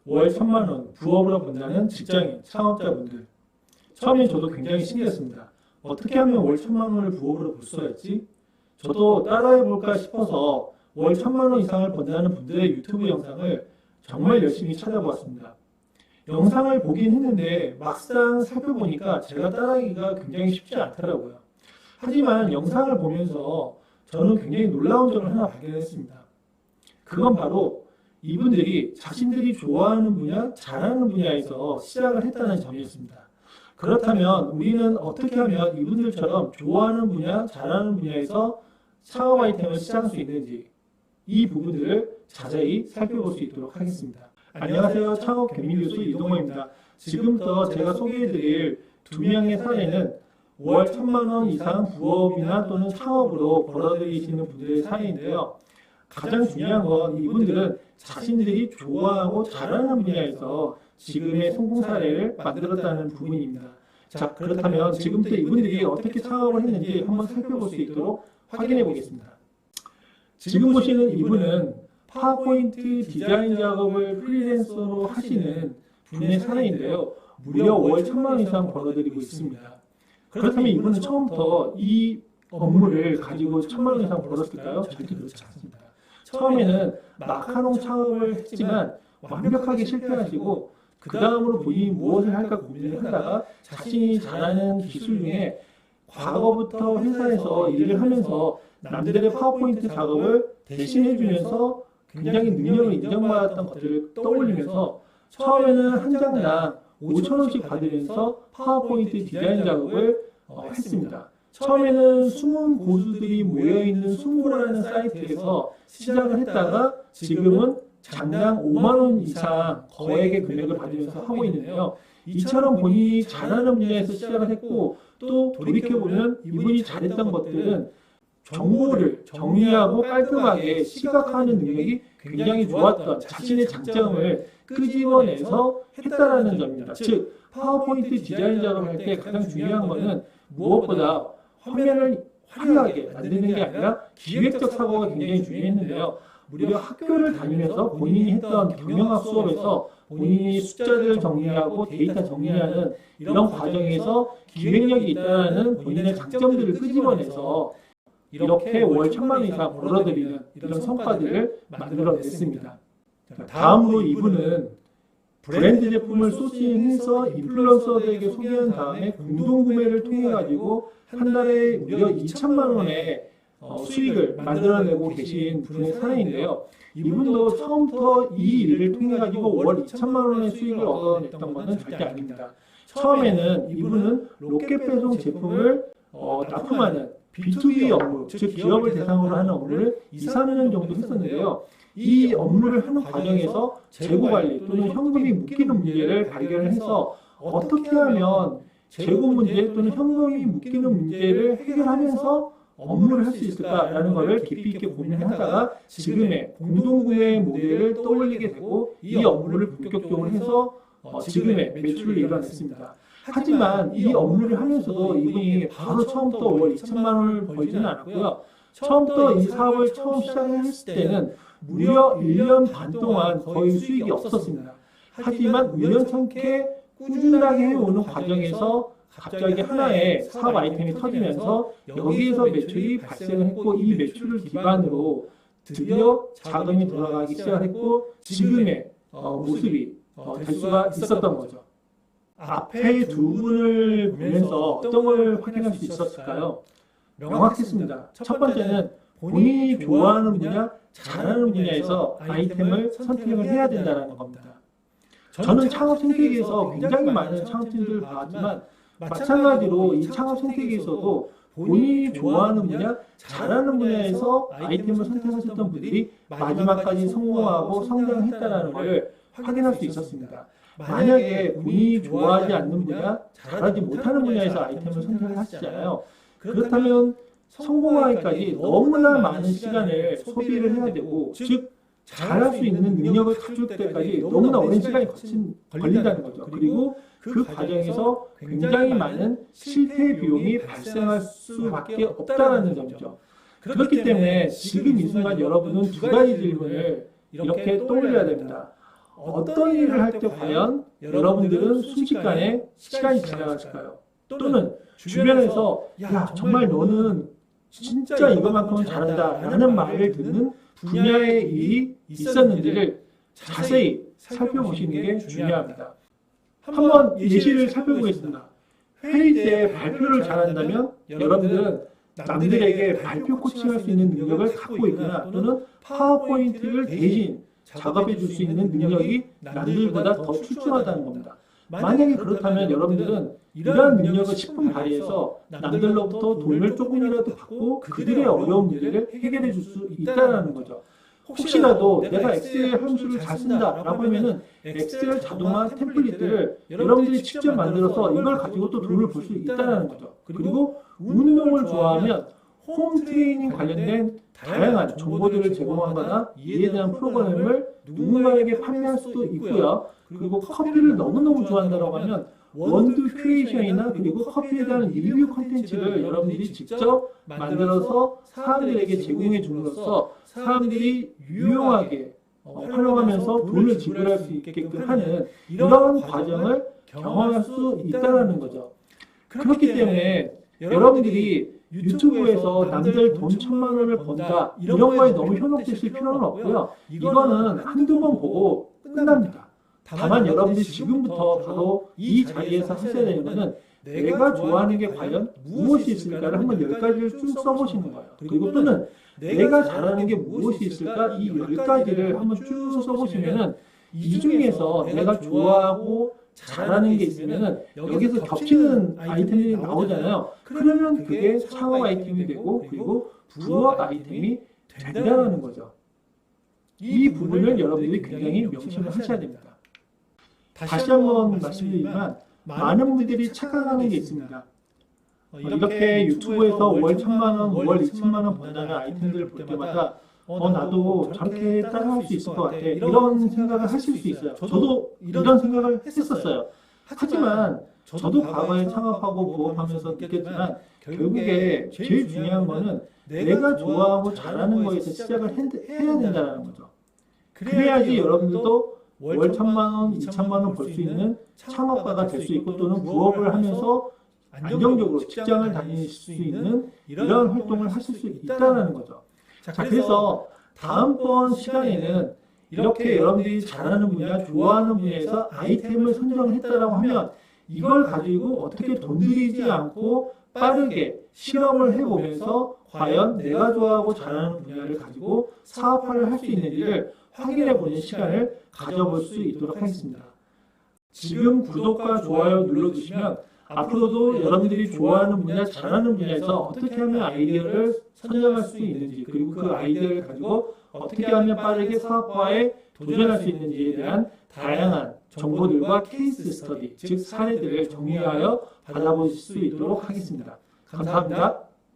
월 1,000만 원 부업으로 본다는 직장인, 창업자분들. 처음엔 저도 굉장히 신기했습니다. 어떻게 하면 월 1,000만 원을 부업으로 볼 수가 있지? 저도 따라해볼까 싶어서 월 1,000만 원 이상을 번다는 분들의 유튜브 영상을 정말 열심히 찾아보았습니다. 영상을 보긴 했는데 막상 살펴보니까 제가 따라하기가 굉장히 쉽지 않더라고요. 하지만 영상을 보면서 저는 굉장히 놀라운 점을 하나 발견했습니다. 그건 바로 이분들이 자신들이 좋아하는 분야, 잘하는 분야에서 시작을 했다는 점이었습니다. 그렇다면 우리는 어떻게 하면 이분들처럼 좋아하는 분야, 잘하는 분야에서 창업 아이템을 시작할 수 있는지 이 부분들을 자세히 살펴볼 수 있도록 하겠습니다. 안녕하세요. 창업 개미교수 이동호입니다. 지금부터 제가 소개해드릴 두 명의 사례는 월 1,000만 원 이상 부업이나 또는 창업으로 벌어들이시는 분들의 사례인데요. 가장 중요한 건 이분들은 자신들이 좋아하고 잘하는 분야에서 지금의 성공 사례를 만들었다는 부분입니다. 자, 그렇다면 지금부터 이분들이 어떻게 창업을 했는지 한번 살펴볼 수 있도록 확인해 보겠습니다. 지금 보시는 이분은 파워포인트 디자인 작업을 프리랜서로 하시는 분의 사례인데요. 무려 월 1,000만 원 이상 벌어들이고 있습니다. 그렇다면 이분은 처음부터 이 업무를 가지고 1,000만 원 이상 벌었을까요? 절대 그렇지 않습니다. 처음에는 마카롱 창업을 했지만 완벽하게 실패하시고 그 다음으로 본인이 무엇을 할까 고민을 하다가 자신이 잘하는 기술 중에 과거부터 회사에서 일을 하면서 남들의 파워포인트 작업을 대신해주면서 굉장히 능력을 인정받았던 것들을 떠올리면서 처음에는 한 장당 5,000원씩 받으면서 파워포인트 디자인 작업을 했습니다. 처음에는 숨은 고수들이 모여있는 숨고라는 사이트에서 시작을 했다가 지금은 장당 5만 원 이상 거액의 금액을 받으면서 하고 있는데요. 이처럼 본인이 잘하는 분야에서 시작을 했고 또 돌이켜보면 이분이 잘했던 것들은 정보를 정리하고 깔끔하게 시각화하는 능력이 굉장히 좋았던 자신의 장점을 끄집어내서 했다라는 점입니다. 즉 파워포인트 디자인 작업을 할 때 가장 중요한 것은 무엇보다 화면을 화려하게 만드는 게 아니라 기획적 사고가 굉장히 중요했는데요. 무려 학교를 다니면서 본인이 했던 경영학 수업에서 본인이 숫자들을 정리하고 데이터 정리하는 이런 과정에서 기획력이 있다는 본인의 장점들을 끄집어내서 이렇게 월 1,000만 원 이상 벌어들이는 이런 성과들을 만들어냈습니다. 다음으로 이분은 브랜드 제품을 소싱해서 인플루언서들에게 소개한 다음에 공동구매를 통해 가지고 한 달에 무려 2,000만 원의 수익을 만들어내고 계신 분의 사례인데요. 이분도 처음부터 이 일을 통해 가지고 월 2,000만 원의 수익을 얻어냈던 것은 절대 아닙니다. 처음에는 이분은 로켓 배송 제품을 납품하는 B2B 업무, 즉 기업을 대상으로 하는 업무를 2, 3년 정도 했었는데요. 이 업무를 하는 과정에서 재고 관리 또는 현금이 묶이는 문제를 발견해서 어떻게 하면 재고 문제 또는 현금이 묶이는 문제를 해결하면서 업무를 할 수 있을까라는 것을 깊이 있게 고민을 하다가 지금의 공동구매 모델을 떠올리게 되고 이 업무를 본격적으로 해서 지금의 매출을 이뤄냈습니다. 하지만 이 업무를 하면서도 이분이 바로 처음부터 월 2,000만 원을 벌지는 않았고요. 처음부터 이 사업을 처음 시작했을 때는 무려 1년 반 동안 거의 수익이 없었습니다. 하지만 우연찮게 꾸준하게 해오는 과정에서 갑자기 하나의 사업 아이템이 터지면서 여기에서 매출이 발생을 했고 이 매출을 기반으로 드디어 자금이 돌아가기 시작했고 지금의 모습이 될 수가 있었던 거죠. 앞에 두 분을 보면서 어떤 걸 확인할 수 있었을까요? 명확했습니다. 첫 번째는 본인이 좋아하는 분야, 잘하는 분야에서 아이템을 선택을 해야 된다는 겁니다. 저는 창업 생태계에서 굉장히 많은 창업팀들을 봤지만 마찬가지로 이 창업 생태계에서도 본인이 좋아하는 분야, 잘하는 분야에서 아이템을 선택하셨던 분들이 마지막까지 성공하고 성장했다는 것을 확인할 수 있었습니다. 만약에 본인이 좋아하지 않는 분야, 잘하지 못하는 분야에서 아이템을 선택을 하시잖아요. 그렇다면 성공하기까지 너무나 많은 시간을 소비를 해야 되고, 즉 잘할 수 있는 능력을 갖출 때까지 너무나 오랜 시간이 걸린다는 거죠. 그리고 그 과정에서 굉장히 많은 실패 비용이 발생할 수밖에 없다는 점이죠. 그렇기 때문에 지금 이 순간 여러분은 두 가지 질문을 이렇게 떠올려야 됩니다. 어떤 일을 할 때 과연 여러분들은 순식간에 시간이 지나갔을까요? 또는 주변에서 야, 정말 너는 진짜 이것만큼은 잘한다 라는 말을 듣는 분야의 일이 있었는지를 자세히 살펴보시는 게 중요합니다. 한번 예시를 살펴보겠습니다. 회의 때 발표를 잘한다면 여러분들은 남들에게 발표 코칭할 수 있는 능력을 갖고 있거나 또는 파워포인트를 대신 작업해 줄 수 있는 능력이 남들보다 더 출중하다는 겁니다. 만약에 그렇다면 여러분들은 이러한 능력을 10분 발휘해서 남들로부터 돈을 조금이라도 받고 그들의 어려운 일을 해결해 줄 수 있다는 거죠. 혹시라도 내가 엑셀 함수를 잘 쓴다라고 하면은 엑셀 자동화 템플릿들을 여러분들이 직접 만들어서 이걸 가지고 또 돈을 벌 수 있다는 거죠. 그리고 운동을 좋아하면 홈 트레이닝 관련된 다양한 정보들을 제공하거나 이에 대한 프로그램을 누군가에게 판매할 수도 있고요. 그리고 커피를 너무너무 좋아한다고 하면 원두 큐레이션이나 그리고 커피에 대한 리뷰 콘텐츠를 여러분들이 직접 만들어서 사람들에게 제공해 줌으로써 사람들이 유용하게 활용하면서 돈을 지불할 수 있게끔 하는 이런 과정을 경험할 수 있다는 거죠. 그렇기 때문에 여러분들이 유튜브에서 남들 돈 1000만 원을 번다 이런 거에 너무 현혹되실 필요는 없고요. 이거는 한두 번 보고 끝납니다. 다만 여러분들이 지금부터 바로 이 자리에서 하셔야 되는 것은 내가 좋아하는 게 과연 무엇이 있을까를 한번 10가지를 쭉 써보시는 거예요. 그리고 또는 내가 잘하는 게 무엇이 있을까 이 10가지를 한번 쭉 써보시면은 이 중에서 내가 좋아하고 잘하는 게 있으면은 여기서 겹치는 아이템이 나오잖아요. 그러면 그게 창업 아이템이 되고 그리고 부업 아이템이 된다는 거죠. 이 부분을 여러분들이 굉장히 명심을 하셔야 됩니다. 다시 한번 말씀드리지만 많은 분들이 착각하는 게 있습니다. 이렇게 유튜브에서 월 1000만 원, 월 2000만 원 번다는 아이템들을 볼 때마다 나도 저렇게 따라할 수 있을 것 같아. 이런 생각을 하실 수 있어요. 저도 이런 생각을 했었어요. 하지만 저도 과거에 창업하고 부업하면서 느꼈지만 결국에 제일 중요한 거는 내가 좋아하고 잘하는 거에서 시작을 해야 된다는 거죠. 그래야지 여러분들도 월 1000만 원, 2000만 원 벌 수 있는 창업가가 될 수 있고 또는 부업을 하면서 안정적으로 직장을 다닐 수 있는 이런 활동을 하실 수 있다는 거죠. 자, 그래서 다음번 시간에는 이렇게 여러분들이 잘하는 분야, 좋아하는 분야에서 아이템을 선정했다라고 하면 이걸 가지고 어떻게 돈 들이지 않고 빠르게 실험을 해보면서 과연 내가 좋아하고 잘하는 분야를 가지고 사업화를 할 수 있는지를 확인해보는 시간을 가져볼 수 있도록 하겠습니다. 지금 구독과 좋아요 눌러주시면 앞으로도 여러분들이 좋아하는 분야, 잘하는 분야에서 어떻게 하면 아이디어를 선정할 수 있는지 그리고 그 아이디어를 가지고 어떻게 하면 빠르게 사업화에 도전할 수 있는지에 대한 다양한 정보들과 케이스 스터디, 즉 사례들을 정리하여 받아보실 수 있도록 하겠습니다. 감사합니다.